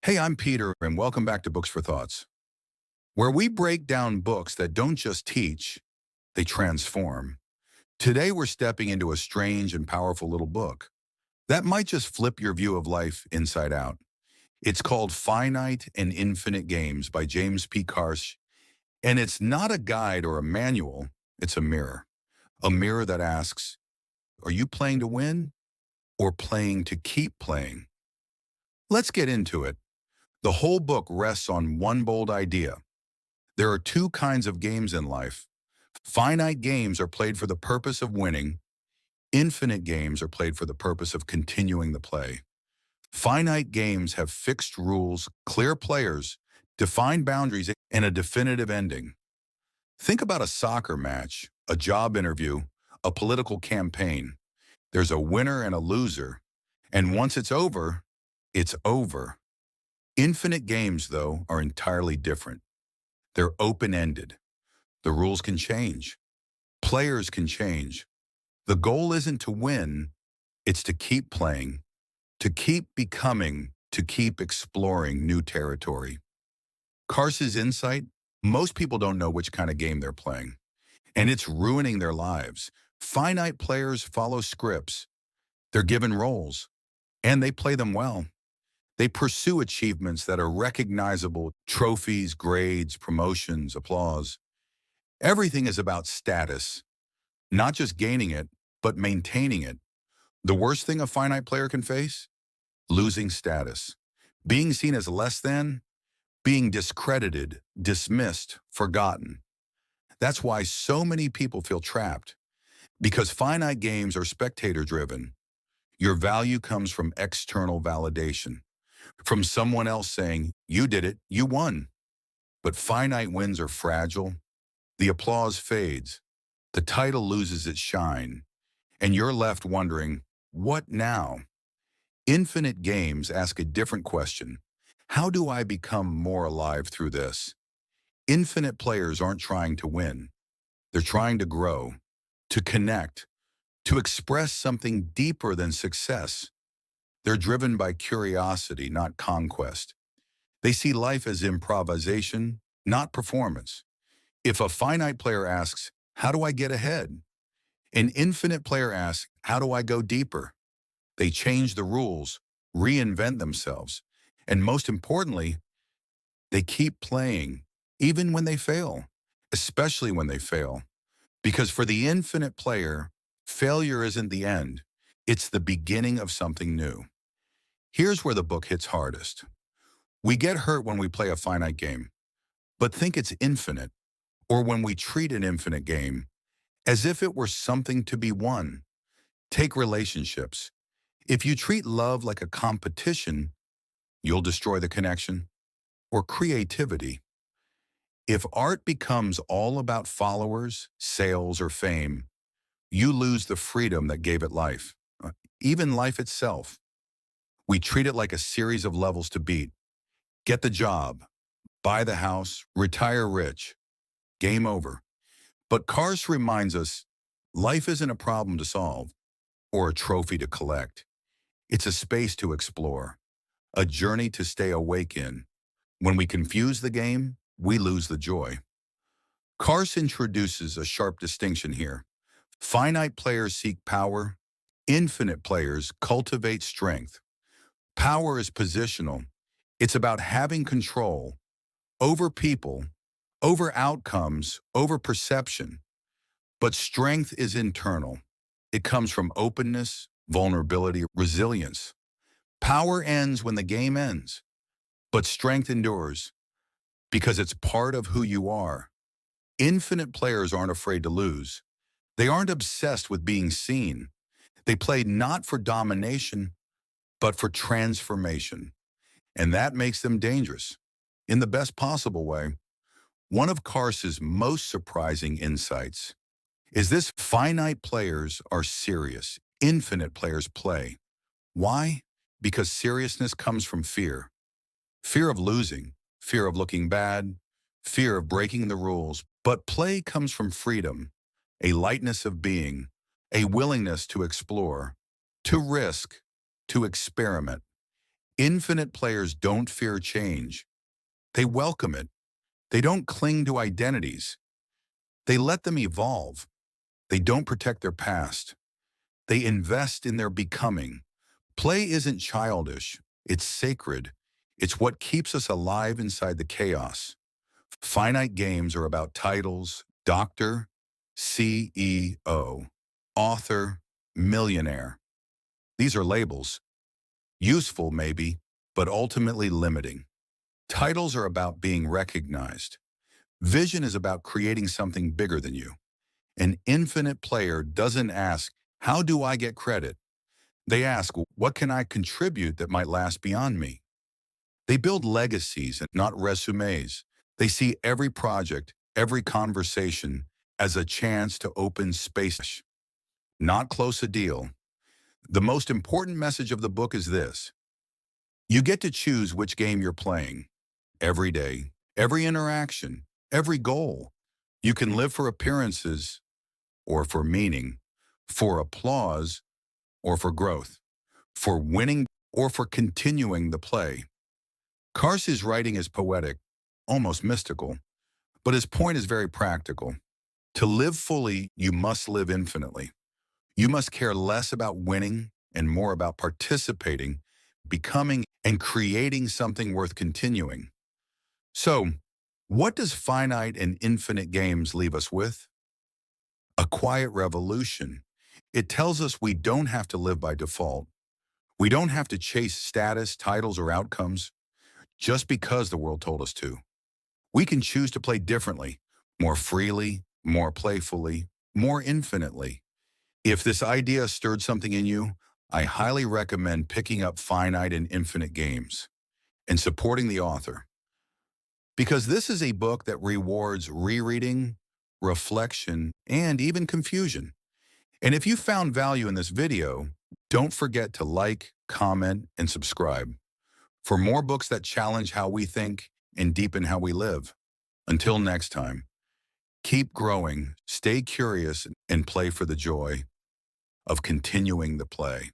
Hey, I'm Peter, and welcome back to Books for Thoughts, where we break down books that don't just teach, they transform. Today, we're stepping into a strange and powerful little book that might just flip your view of life inside out. It's called Finite and Infinite Games by James P. Carse, and it's not a guide or a manual, it's a mirror that asks, are you playing to win or playing to keep playing? Let's get into it. The whole book rests on one bold idea. There are two kinds of games in life. Finite games are played for the purpose of winning. Infinite games are played for the purpose of continuing the play. Finite games have fixed rules, clear players, defined boundaries, and a definitive ending. Think about a soccer match, a job interview, a political campaign. There's a winner and a loser, and once it's over, it's over. Infinite games, though, are entirely different. They're open-ended. The rules can change. Players can change. The goal isn't to win, it's to keep playing, to keep becoming, to keep exploring new territory. Carse's insight, most people don't know which kind of game they're playing, and it's ruining their lives. Finite players follow scripts. They're given roles, and they play them well. They pursue achievements that are recognizable, trophies, grades, promotions, applause. Everything is about status, not just gaining it, but maintaining it. The worst thing a finite player can face? Losing status. Being seen as less than, being discredited, dismissed, forgotten. That's why so many people feel trapped, because finite games are spectator-driven. Your value comes from external validation, from someone else saying, you did it, you won. But finite wins are fragile. The applause fades. The title loses its shine. And you're left wondering, what now? Infinite games ask a different question. How do I become more alive through this? Infinite players aren't trying to win. They're trying to grow, to connect, to express something deeper than success. They're driven by curiosity, not conquest. They see life as improvisation, not performance. If a finite player asks, how do I get ahead? An infinite player asks, how do I go deeper? They change the rules, reinvent themselves, and most importantly, they keep playing, even when they fail, especially when they fail. Because for the infinite player, failure isn't the end, it's the beginning of something new. Here's where the book hits hardest. We get hurt when we play a finite game, but think it's infinite, or when we treat an infinite game as if it were something to be won. Take relationships. If you treat love like a competition, you'll destroy the connection. Or creativity. If art becomes all about followers, sales, or fame, you lose the freedom that gave it life, even life itself. We treat it like a series of levels to beat. Get the job, buy the house, retire rich. Game over. But Carse reminds us, life isn't a problem to solve or a trophy to collect. It's a space to explore, a journey to stay awake in. When we confuse the game, we lose the joy. Carse introduces a sharp distinction here. Finite players seek power. Infinite players cultivate strength. Power is positional. It's about having control over people, over outcomes, over perception. But strength is internal. It comes from openness, vulnerability, resilience. Power ends when the game ends, but strength endures because it's part of who you are. Infinite players aren't afraid to lose. They aren't obsessed with being seen. They play not for domination, but for transformation. And that makes them dangerous in the best possible way. One of Carse's most surprising insights is this: finite players are serious, infinite players play. Why? Because seriousness comes from fear. Fear of losing, fear of looking bad, fear of breaking the rules. But play comes from freedom, a lightness of being, a willingness to explore, to risk, to experiment. Infinite players don't fear change. They welcome it. They don't cling to identities. They let them evolve. They don't protect their past. They invest in their becoming. Play isn't childish. It's sacred. It's what keeps us alive inside the chaos. Finite games are about titles, doctor, CEO, author, millionaire. These are labels. Useful, maybe, but ultimately limiting. Titles are about being recognized. Vision is about creating something bigger than you. An infinite player doesn't ask, how do I get credit? They ask, what can I contribute that might last beyond me? They build legacies and not resumes. They see every project, every conversation as a chance to open space, not close a deal. The most important message of the book is this. You get to choose which game you're playing. Every day, every interaction, every goal. You can live for appearances or for meaning, for applause or for growth, for winning or for continuing the play. Carse's writing is poetic, almost mystical, but his point is very practical. To live fully, you must live infinitely. You must care less about winning and more about participating, becoming, and creating something worth continuing. So, what does finite and infinite games leave us with? A quiet revolution. It tells us we don't have to live by default. We don't have to chase status, titles, or outcomes just because the world told us to. We can choose to play differently, more freely, more playfully, more infinitely. If this idea stirred something in you, I highly recommend picking up Finite and Infinite Games and supporting the author. Because this is a book that rewards rereading, reflection, and even confusion. And if you found value in this video, don't forget to like, comment, and subscribe for more books that challenge how we think and deepen how we live. Until next time, keep growing, stay curious, and play for the joy of continuing the play.